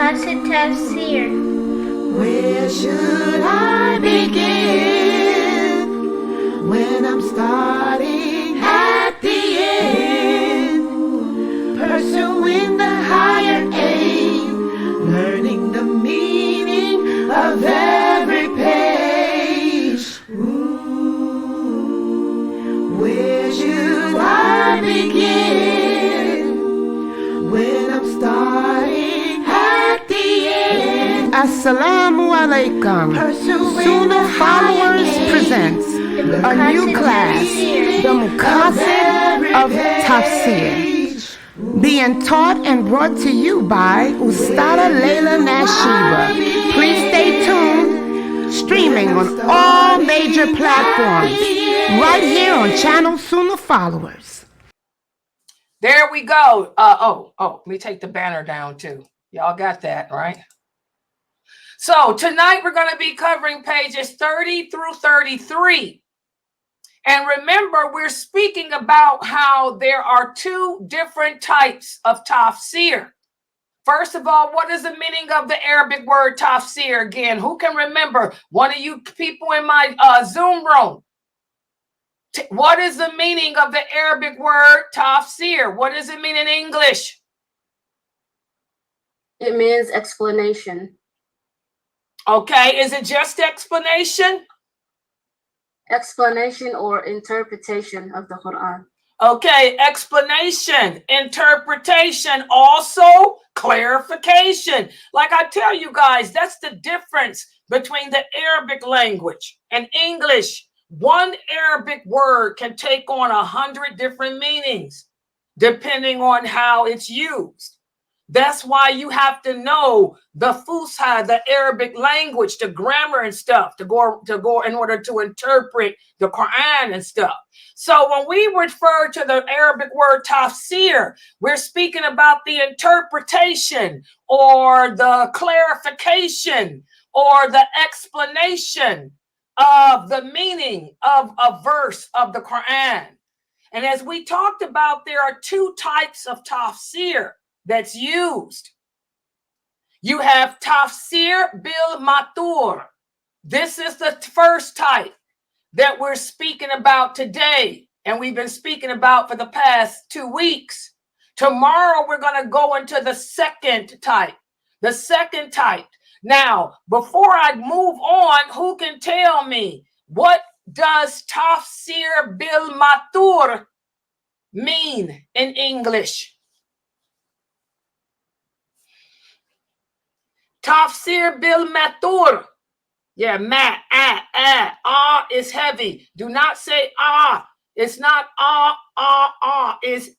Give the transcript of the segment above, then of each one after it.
Maqasid Tafsir. Where should I begin when I'm starting at the end? Pursuing the higher aim, learning the meaning of every page. Where should I begin when I'm starting at the end? Assalamu alaikum. Sunnah Followers presents a new class, the Maqasidic of Tafsir, being taught and brought to you by Ustada Layla Nashiba. Please stay tuned, streaming on all major platforms, right here on channel Sunnah Followers. There we go. Let me take the banner down too. Y'all got that, right? So tonight we're going to be covering pages 30 through 33. And remember, we're speaking about how there are two different types of tafsir. First of all, what is the meaning of the Arabic word tafsir again? Who can remember? One of you people in my Zoom room. What is the meaning of the Arabic word tafsir? What does it mean in English? It means explanation. Okay, is it just explanation? Explanation or interpretation of the Quran. Okay, explanation, interpretation, also clarification. Like I tell you guys, that's the difference between the Arabic language and English. One Arabic word can take on 100 different meanings depending on how it's used. That's why you have to know the Fusha, the Arabic language, the grammar and stuff to go in order to interpret the Quran and stuff. So when we refer to the Arabic word tafsir, we're speaking about the interpretation or the clarification or the explanation of the meaning of a verse of the Quran. And as we talked about, there are two types of tafsir that's used. You have Tafsir Bil Mathur. This is the first type that we're speaking about today, and we've been speaking about for the past 2 weeks. Tomorrow we're going to go into the second type. The second type. Now, before I move on, who can tell me what does Tafsir Bil Mathur mean in English? Tafsir Bil Mathur. Yeah, mat, is heavy. Do not say It's not it's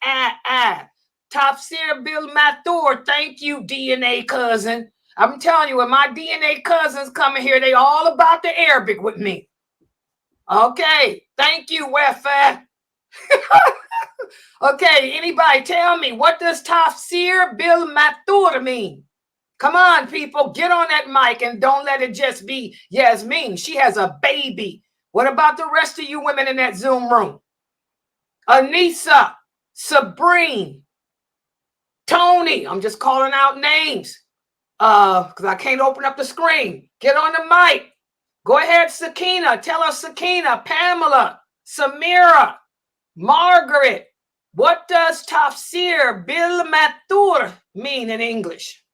Tafsir Bil Mathur. Thank you, DNA cousin. I'm telling you, when my DNA cousins come in here, they all about the Arabic with me. Okay, thank you, Wefa. Okay, anybody tell me, what does Tafsir Bil Mathur mean? Come on, people, get on that mic and don't let it just be Yasmin. She has a baby. What about the rest of you women in that Zoom room? Anissa, Sabrine, Tony. I'm just calling out names because I can't open up the screen. Get on the mic. Go ahead, Sakina. Tell us, Sakina, Pamela, Samira, Margaret. What does Tafsir Bil Mathur mean in English?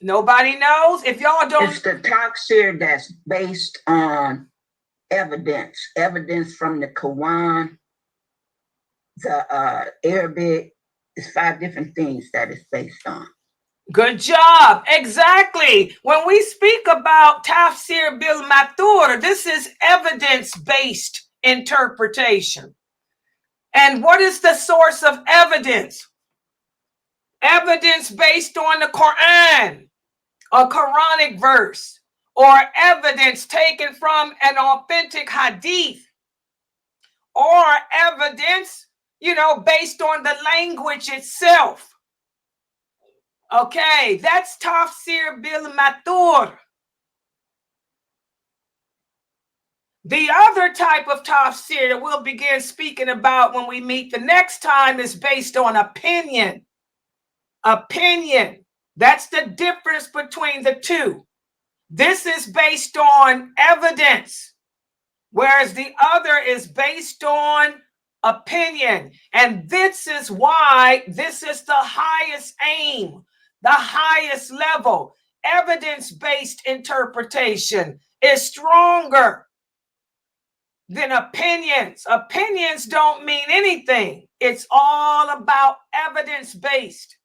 Nobody knows? If y'all don't... It's the tafsir that's based on evidence from the Quran, the Arabic. It's 5 different things that it's based on. Good job. Exactly. When we speak about Tafsir Bil Mathur, this is evidence-based interpretation. And what is the source of evidence? Evidence based on the Quran, a Quranic verse, or evidence taken from an authentic hadith, or evidence, based on the language itself. Okay, that's Tafsir Bil Mathur. The other type of tafsir that we'll begin speaking about when we meet the next time is based on opinion. Opinion. That's the difference between the two. This is based on evidence, whereas the other is based on opinion. And this is why this is the highest aim, the highest level. Evidence-based interpretation is stronger than opinions. Opinions don't mean anything. It's all about evidence-based.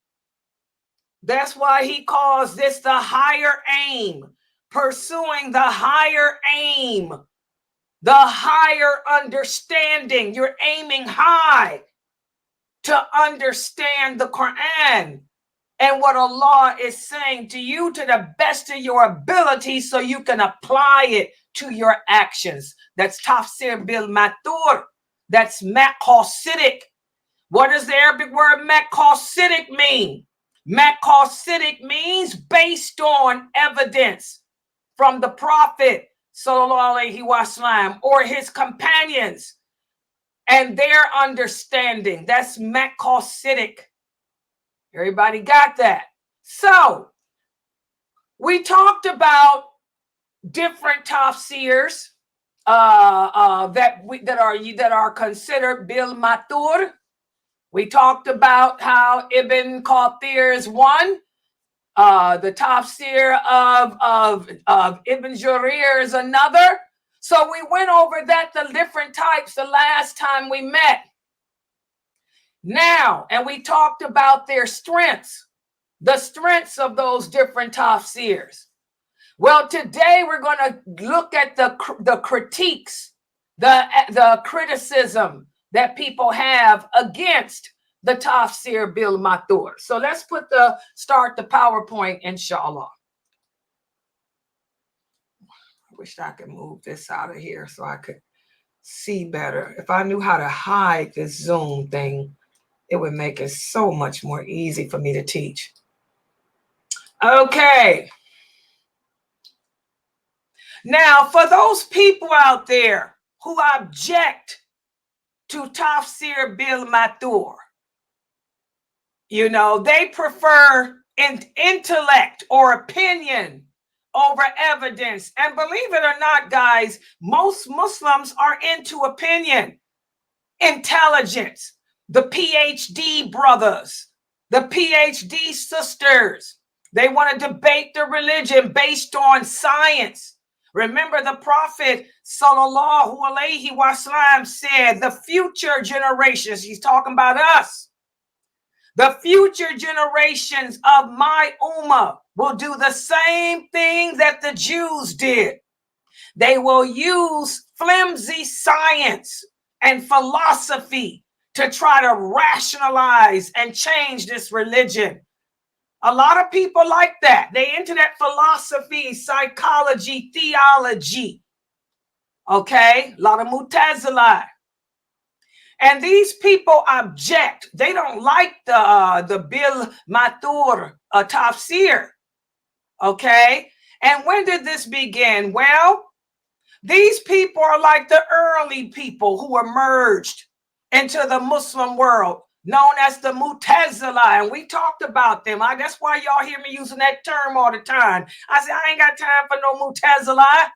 That's why he calls this the higher aim, pursuing the higher aim, the higher understanding. You're aiming high to understand the Quran and what Allah is saying to you to the best of your ability so you can apply it to your actions. That's Tafsir Bil Mathur. That's Maqasidic. What does the Arabic word Maqasidic mean? Maqasidic means based on evidence from the Prophet sallallahu alaihi wasallam or his companions and their understanding. That's Maqasidic. Everybody got that? So we talked about different tafsirs that are considered Bil Mathur. We talked about how Ibn Kathir is one. The tafsir of Ibn Jarir is another. So we went over that, the different types, the last time we met. Now, and we talked about their strengths, the strengths of those different tafsirs. Well, today we're going to look at the critiques, the criticism that people have against the Tafsir Bil Mathur. So let's start the PowerPoint, inshallah. I wish I could move this out of here so I could see better. If I knew how to hide this Zoom thing, it would make it so much more easy for me to teach. Okay. Now, for those people out there who object to Tafsir Bil Mathur, you know, they prefer intellect or opinion over evidence. And believe it or not, guys, most Muslims are into opinion, intelligence. The PhD brothers, the PhD sisters, they want to debate the religion based on science. Remember, the Prophet sallallahu alaihi wasallam said, the future generations, he's talking about us, the future generations of my ummah will do the same thing that the Jews did. They will use flimsy science and philosophy to try to rationalize and change this religion. A lot of people like that. They into that philosophy, psychology, theology. Okay, a lot of Mu'tazila. And these people object. They don't like the Bil Mathur tafsir. Okay, and when did this begin? Well, these people are like the early people who emerged into the Muslim world, known as the Mu'tazila, and we talked about them. That's why y'all hear me using that term all the time. I say, I ain't got time for no Mu'tazila.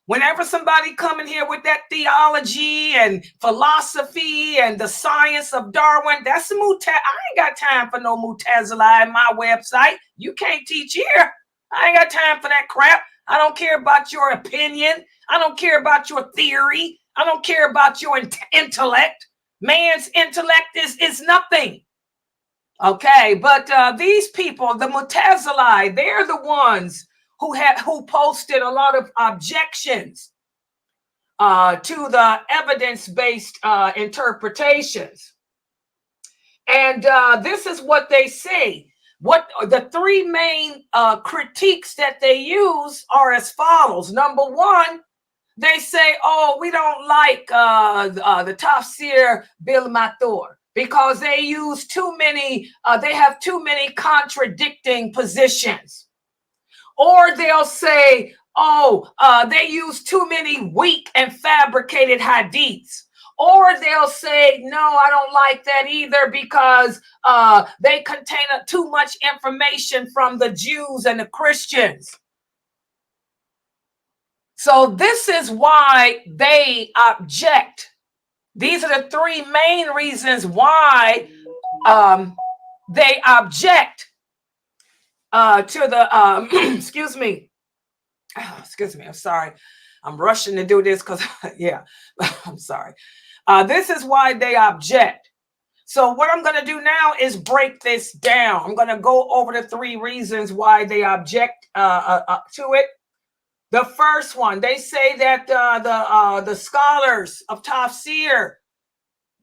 Whenever somebody come in here with that theology and philosophy and the science of Darwin, that's a Mu'tazila. I ain't got time for no Mu'tazila in my website. You can't teach here. I ain't got time for that crap. I don't care about your opinion. I don't care about your theory. I don't care about your intellect. Man's intellect is nothing. Okay, but these people, the Mu'tazila, they're the ones who posted a lot of objections to the evidence-based interpretations. And this is what they say. What the three main critiques that they use are as follows. Number one, they say, oh, we don't like the Tafsir Bil Mathur because they use too many, they have too many contradicting positions. Or they'll say, they use too many weak and fabricated hadiths. Or they'll say, no, I don't like that either because they contain too much information from the Jews and the Christians. So this is why they object. These are the three main reasons why they object to the, excuse me, I'm sorry. I'm rushing to do this because, yeah, I'm sorry. This is why they object. So what I'm going to do now is break this down. I'm going to go over the three reasons why they object to it. The first one, they say that the scholars of Tafsir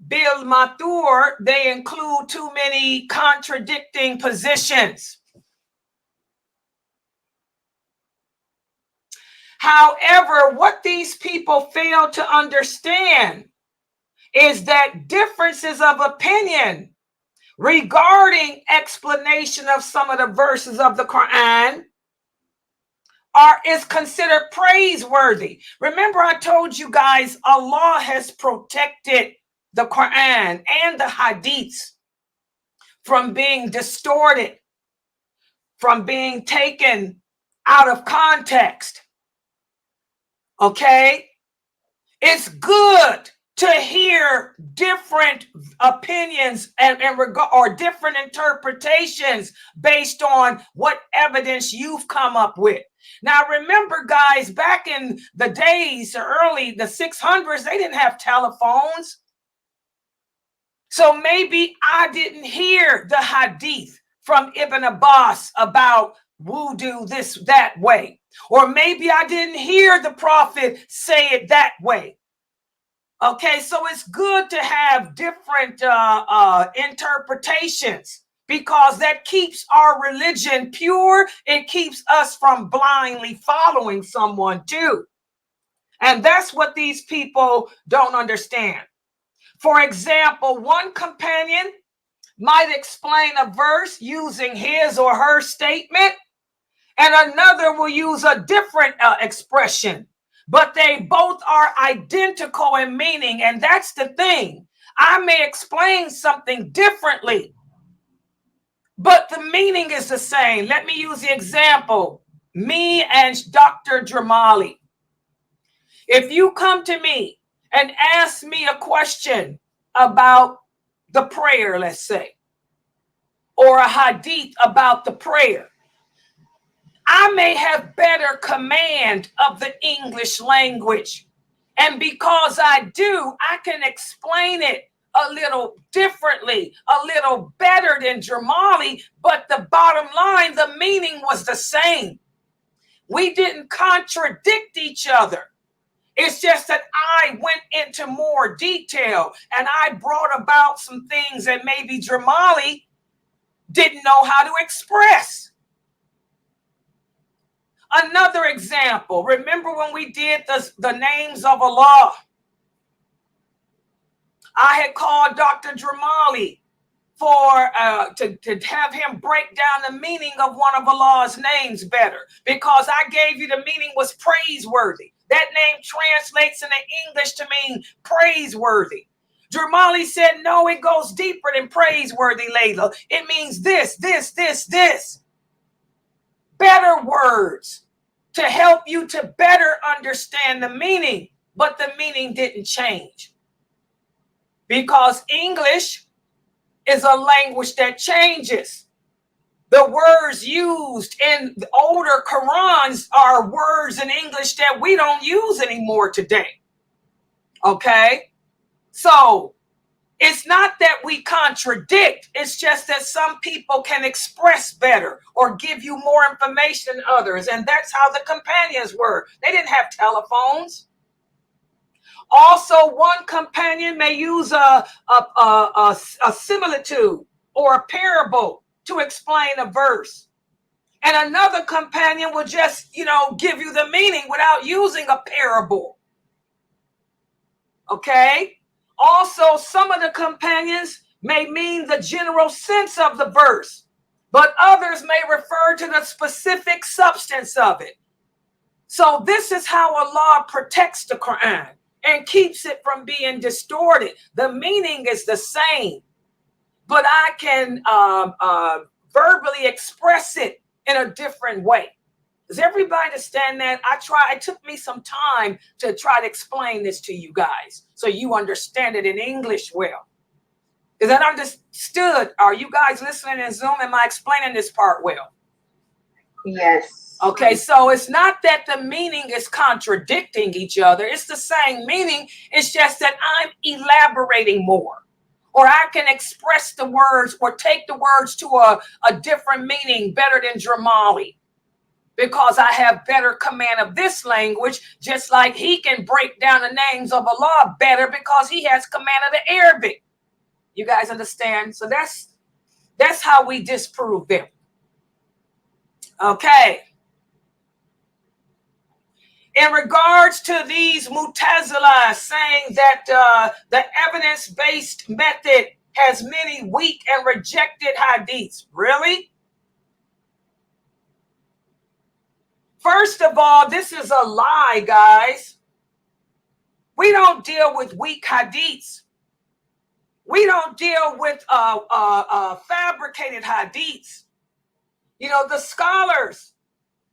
Bil Mathur, they include too many contradicting positions. However, what these people fail to understand is that differences of opinion regarding explanation of some of the verses of the Quran is considered praiseworthy. Remember, I told you guys, Allah has protected the Quran and the hadiths from being distorted, from being taken out of context. Okay? It's good to hear different opinions or different interpretations based on what evidence you've come up with. Now, remember, guys, back in the days, the 600s, they didn't have telephones. So maybe I didn't hear the hadith from Ibn Abbas about wudu that way. Or maybe I didn't hear the Prophet say it that way. Okay, so it's good to have different interpretations because that keeps our religion pure. It keeps us from blindly following someone too. And that's what these people don't understand. For example, one companion might explain a verse using his or her statement, and another will use a different expression. But they both are identical in meaning, and that's the thing. I may explain something differently, but the meaning is the same. Let me use the example. Me and Dr. Dramali. If you come to me and ask me a question about the prayer, let's say, or a hadith about the prayer, I may have better command of the English language. And because I do, I can explain it a little differently, a little better than Jamali. But the bottom line, the meaning was the same. We didn't contradict each other. It's just that I went into more detail and I brought about some things that maybe Jamali didn't know how to express. Another example, remember when we did the names of Allah? I had called Dr. Dramali to have him break down the meaning of one of Allah's names better, because I gave you the meaning was praiseworthy. That name translates into English to mean praiseworthy. Dramali said, no, it goes deeper than praiseworthy, Layla. It means this. Better words to help you to better understand the meaning, but the meaning didn't change. Because English is a language that changes. The words used in the older Qurans are words in English that we don't use anymore today. Okay? So it's not that we contradict. It's just that some people can express better or give you more information than others. And that's how the companions were. They didn't have telephones. Also, one companion may use a similitude or a parable to explain a verse. And another companion will just, give you the meaning without using a parable. Okay? Also, some of the companions may mean the general sense of the verse, but others may refer to the specific substance of it. So this is how Allah protects the Quran and keeps it from being distorted. The meaning is the same, but I can verbally express it in a different way. Does everybody understand that? It took me some time to try to explain this to you guys so you understand it in English well. Is that understood? Are you guys listening in Zoom? Am I explaining this part well? Yes. Okay, so it's not that the meaning is contradicting each other. It's the same meaning. It's just that I'm elaborating more. Or I can express the words or take the words to a different meaning better than Jamali, because I have better command of this language, just like he can break down the names of Allah better because he has command of the Arabic. You guys understand? So that's how we disprove them. Okay. In regards to these Mu'tazila saying that the evidence-based method has many weak and rejected hadiths. Really? First of all, this is a lie, guys. We don't deal with weak hadiths. We don't deal with fabricated hadiths. You know, the scholars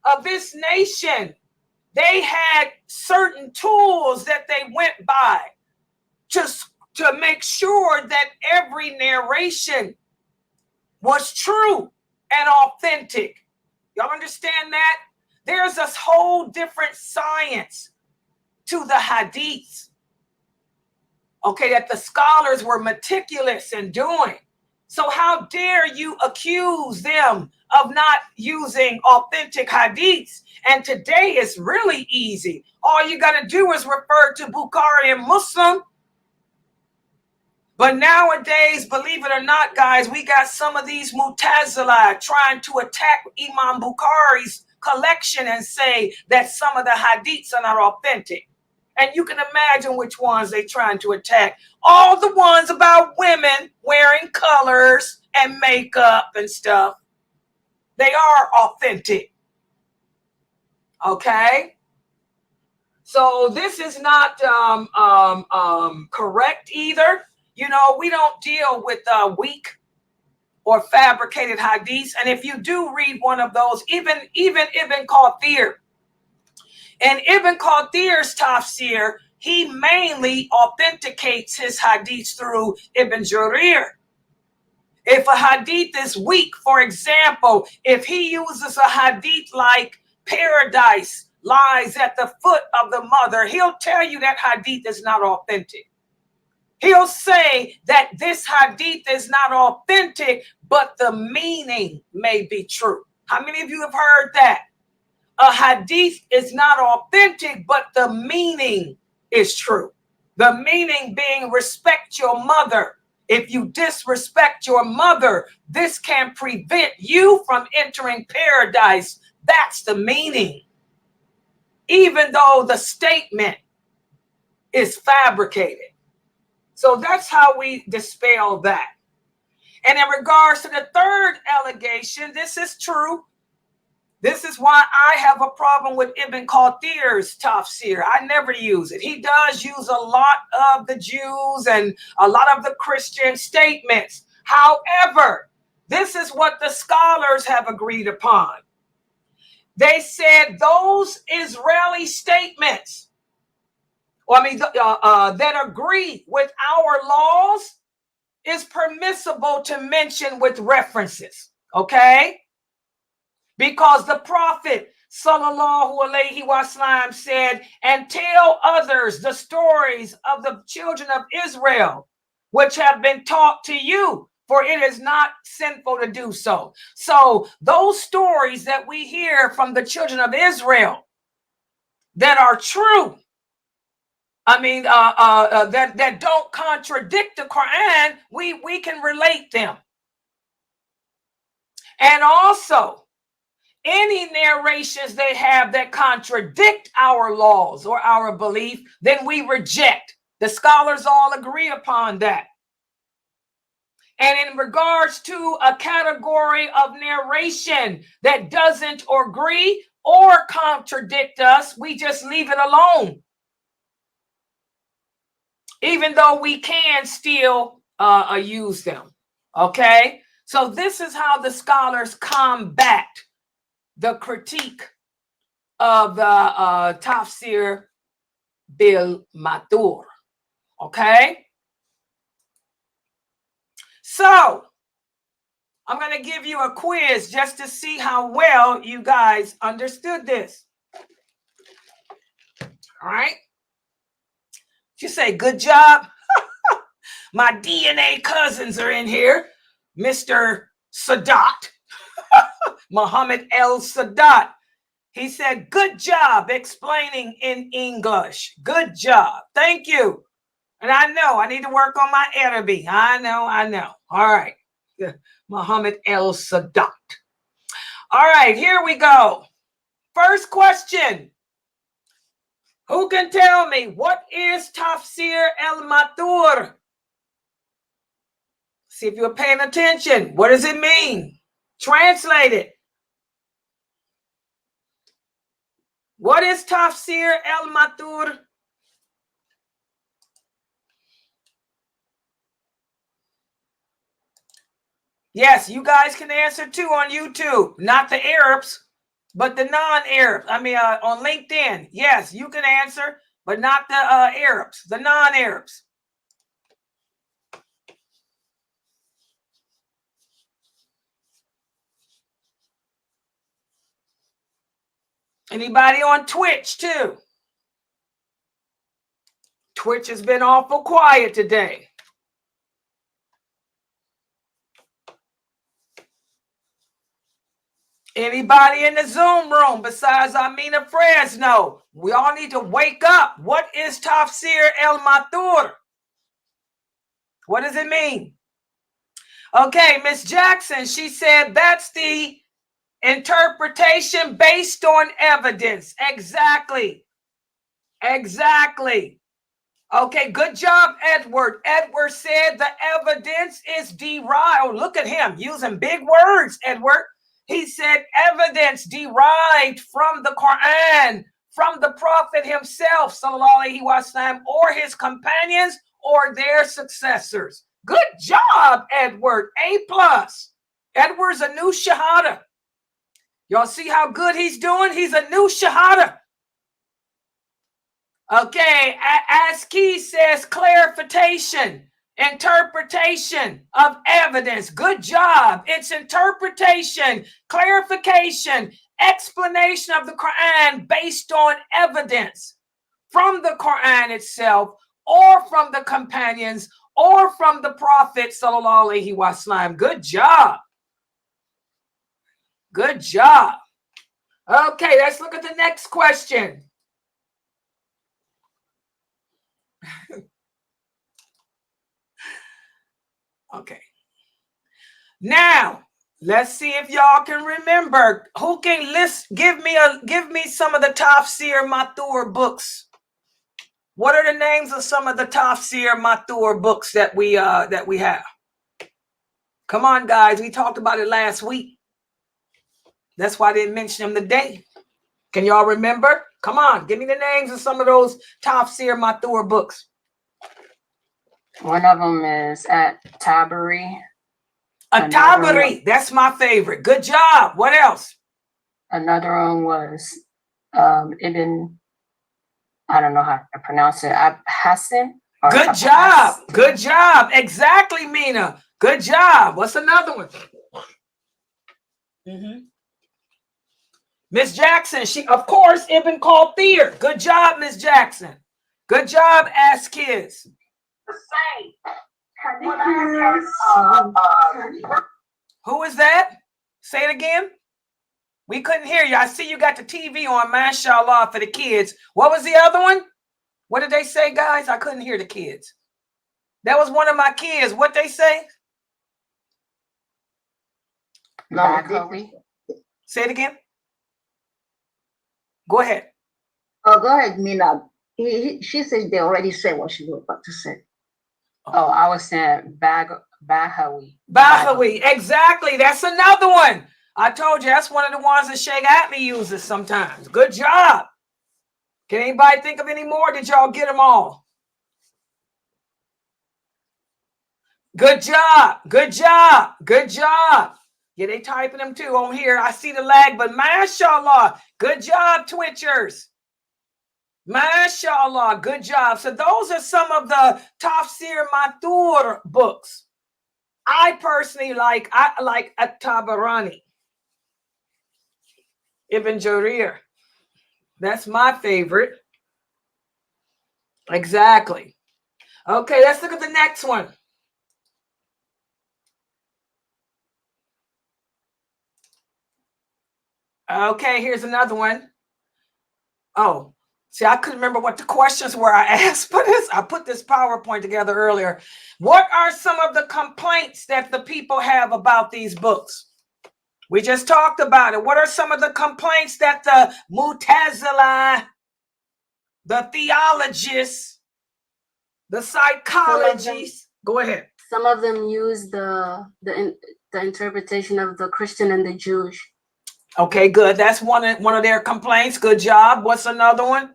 of this nation, they had certain tools that they went by to make sure that every narration was true and authentic. Y'all understand that? There's a whole different science to the hadiths, okay, that the scholars were meticulous in doing. So how dare you accuse them of not using authentic hadiths? And today it's really easy. All you got to do is refer to Bukhari and Muslim. But nowadays, believe it or not, guys, we got some of these Mu'tazila trying to attack Imam Bukhari's collection and say that some of the hadiths are not authentic. And you can imagine which ones they're trying to attack. All the ones about women wearing colors and makeup and stuff. They are authentic. Okay? So this is not correct either. You know, we don't deal with weak or fabricated hadiths. And if you do read one of those, even Ibn Kathir, and Ibn Kathir's tafsir, he mainly authenticates his hadiths through Ibn Jarir. If a hadith is weak, for example, if he uses a hadith like paradise lies at the foot of the mother, he'll tell you that hadith is not authentic. He'll say that this hadith is not authentic, but the meaning may be true. How many of you have heard that? A hadith is not authentic, but the meaning is true. The meaning being respect your mother. If you disrespect your mother, this can prevent you from entering paradise. That's the meaning. Even though the statement is fabricated. So that's how we dispel that. And in regards to the third allegation, this is true. This is why I have a problem with Ibn Kathir's tafsir. I never use it. He does use a lot of the Jews and a lot of the Christian statements. However, this is what the scholars have agreed upon. They said those Israeli statements, that agree with our laws is permissible to mention with references, okay? Because the Prophet sallallahu alaihi wasallam said, and tell others the stories of the children of Israel, which have been taught to you, for it is not sinful to do so. So those stories that we hear from the children of Israel that are true, that don't contradict the Quran, we can relate them. And also, any narrations they have that contradict our laws or our belief, then we reject. The scholars all agree upon that. And in regards to a category of narration that doesn't agree, or contradict us, we just leave it alone. Even though we can still use them. Okay? So this is how the scholars combat the critique of the Tafsir Bil Mathur. Okay? So I'm going to give you a quiz just to see how well you guys understood this. All right? You say, good job. My DNA cousins are in here. Mr. Sadat, Muhammad El Sadat. He said, good job explaining in English. Good job. Thank you. And I know I need to work on my Arabic. I know. All right. Muhammad El Sadat. All right, here we go. First question. Who can tell me what is Tafsir Bil Mathur? See if you're paying attention. What does it mean? Translate it. What is Tafsir Bil Mathur? Yes, you guys can answer too on YouTube. Not the Arabs, but the non-Arabs. I mean, on LinkedIn. Yes, you can answer, but not the Arabs, the non-Arabs. Anybody on Twitch too? Twitch has been awful quiet today. Anybody in the Zoom room besides Amina Fresno? We all need to wake up. What is Tafsir Bil Mathur? What does it mean? Okay, Miss Jackson, she said that's the interpretation based on evidence. Exactly. Exactly. Okay, good job, Edward. Edward said the evidence is derived. Oh, look at him using big words, Edward. He said evidence derived from the Quran, from the Prophet himself, sallallahu alaihi wasallam, or his companions or their successors. Good job, Edward. A+. Edward's a new shahada. Y'all see how good he's doing? He's a new shahada. Okay, as Key says, clarification, interpretation of evidence. Good job. It's interpretation, clarification, explanation of the Quran based on evidence from the Quran itself or from the companions or from the Prophet sallallahu alaihi wasallam. Good job. Good job. Okay, let's look at the next question. Okay. Now, let's see if y'all can remember. Who can give me some of the Tafsir Mathur books? What are the names of some of the Tafsir Mathur books that we have? Come on, guys. We talked about it last week. That's why I didn't mention them today. Can y'all remember? Come on, give me the names of some of those Tafsir Mathur books. One of them is at Tabari. Tabari, that's my favorite. Good job. What else? Another one was Ibn, I don't know how to pronounce it, Hassan. Good job. Good job. Exactly, Mina. Good job. What's another one? Miss Jackson, she, of course, Ibn Kathir. Good job, Miss Jackson. Good job, Ask Kids. Who is that? Say it again. We couldn't hear you. I see you got the TV on, mashallah, for the kids. What was the other one? What did they say, guys? I couldn't hear the kids. That was one of my kids. What they say? Say it again. Go ahead. Oh, go ahead, Mina. She said they already said what she was about to say. Oh, I was saying Bahawi. Bahawi, exactly. That's another one. I told you that's one of the ones that Sheikh Atlee uses sometimes. Good job. Can anybody think of any more? Did y'all get them all? Good job. Good job. Good job. Yeah, they typing them too on here. I see the lag, but mashallah. Good job, Twitchers. Mashallah. Good job. So those are some of the Tafsir Mathur books. I personally like At-Tabarani, Ibn Jarir. That's my favorite. Exactly. Okay, let's look at the next one. Okay, here's another one. Oh, see, I couldn't remember what the questions were I asked for this. I put this PowerPoint together earlier. What are some of the complaints that the people have about these books? We just talked about it. What are some of the complaints that the Mu'tazila, the theologists, the psychologists, go ahead. Some of them use the interpretation of the Christian and the Jewish. Okay, good. That's one of their complaints. Good job. What's another one?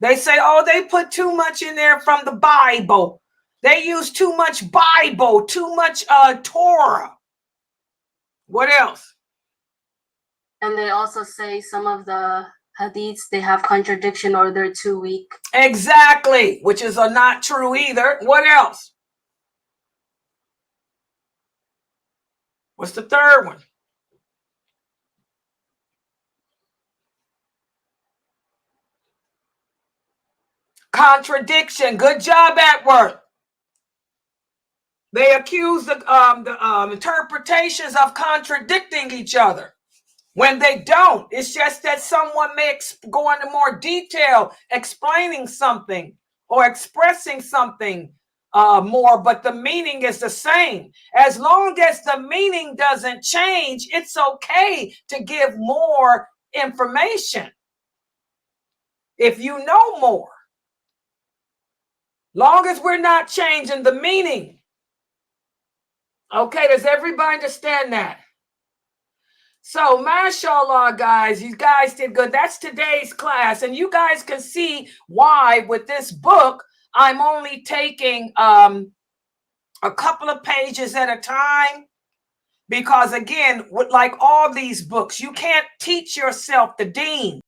They say, oh, they put too much in there from the Bible. They use too much Bible, too much Torah. What else? And they also say some of the hadiths, they have contradiction or they're too weak. Exactly, which is not true either. What else? What's the third one? Contradiction. Good job at work. They accuse the interpretations of contradicting each other when they don't. It's just that someone may go into more detail explaining something or expressing something more, but the meaning is the same. As long as the meaning doesn't change, it's okay to give more information if you know more. Long as we're not changing the meaning. Okay, does everybody understand that? So, mashallah, guys, you guys did good. That's today's class. And you guys can see why with this book, I'm only taking a couple of pages at a time. Because again, with like all these books, you can't teach yourself the deen.